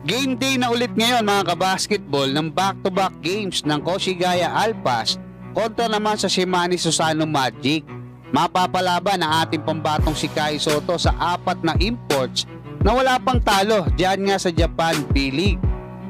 Game day na ulit ngayon mga kabasketball ng back-to-back games ng Koshigaya Alpas kontra naman sa Shimane Susano Magic. Mapapalaban ang ating pambatong si Kai Sotto sa 4 na imports na wala pang talo diyan nga sa Japan B-League.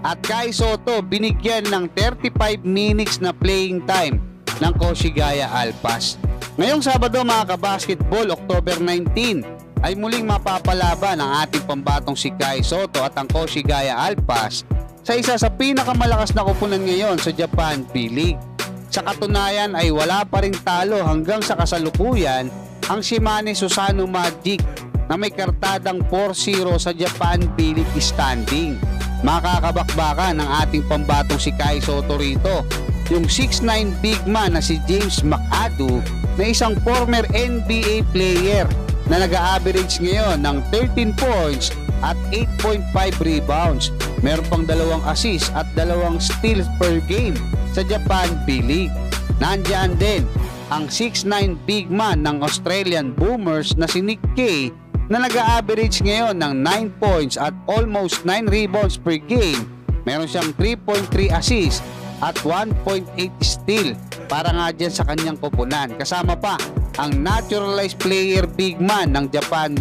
At Kai Sotto binigyan ng 35 minutes na playing time ng Koshigaya Alpas. Ngayong Sabado mga kabasketball, October 19, ay muling mapapalaban ang ating pambatong si Kai Sotto at ang Koshigaya Alpas sa isa sa pinakamalakas na koponan ngayon sa Japan B-League. Sa katunayan ay wala pa ring talo hanggang sa kasalukuyan ang Shimane Susano Magic na may kartadang 4-0 sa Japan B-League standing. Makakabakbakan ng ating pambatong si Kai Sotto rito yung 6'9" big man na si James McAdoo na isang former NBA player na nag-a-average ngayon ng 13 points at 8.5 rebounds. Meron pang 2 assists at 2 steals per game sa Japan B-League. Nandiyan din ang 6'9" big man ng Australian Boomers na si Nick Kay na nag-a-average ngayon ng 9 points at almost 9 rebounds per game. Meron siyang 3.3 assists at 1.8 steal para nga dyan sa kanyang koponan. Kasama pa ang naturalized player big man ng Japan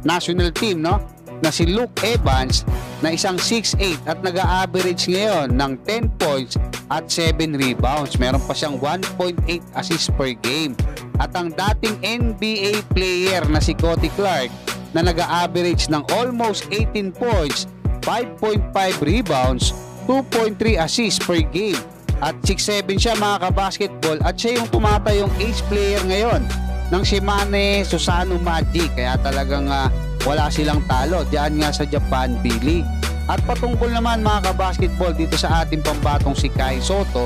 national team na si Luke Evans na isang 6'8" at nag-a-average ngayon ng 10 points at 7 rebounds. Meron pa siyang 1.8 assists per game. At ang dating NBA player na si Cody Clark na nag-a-average ng almost 18 points, 5.5 rebounds, 2.3 assists per game. At 6'7" siya mga kabasketball at siya yung tumatayong ace player ngayon ng Shimane Susano Magic. Kaya talagang wala silang talo diyan nga sa Japan B-League. At patungkol naman mga kabasketball dito sa ating pambatong si Kai Sotto,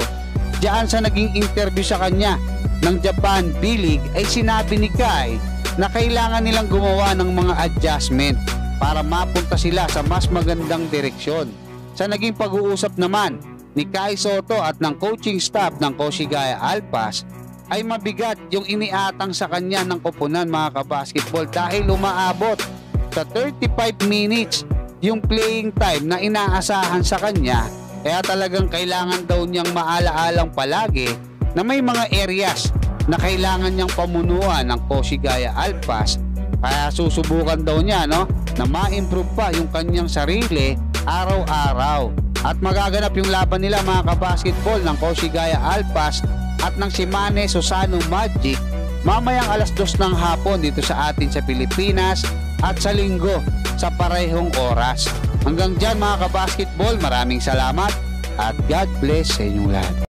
diyan sa naging interview sa kanya ng Japan B-League ay sinabi ni Kai na kailangan nilang gumawa ng mga adjustment para mapunta sila sa mas magandang direksyon. Sa naging pag-uusap naman ni Kai Sotto at ng coaching staff ng Koshigaya Alpas ay mabigat yung iniatang sa kanya ng koponan mga kabasketball dahil umaabot sa 35 minutes yung playing time na inaasahan sa kanya. Kaya talagang kailangan daw niyang maala-alang palagi na may mga areas na kailangan niyang pamunuan ng Koshigaya Alpas. Kaya susubukan daw niya na ma-improve pa yung kanyang sarili araw-araw. At magaganap yung laban nila mga kabasketball ng Koshigaya Alpas at ng Shimane Susano Magic mamayang 2:00 ng hapon dito sa atin sa Pilipinas at sa Linggo sa parehong oras. Hanggang dyan mga kabasketball, maraming salamat at God bless sa inyong lahat.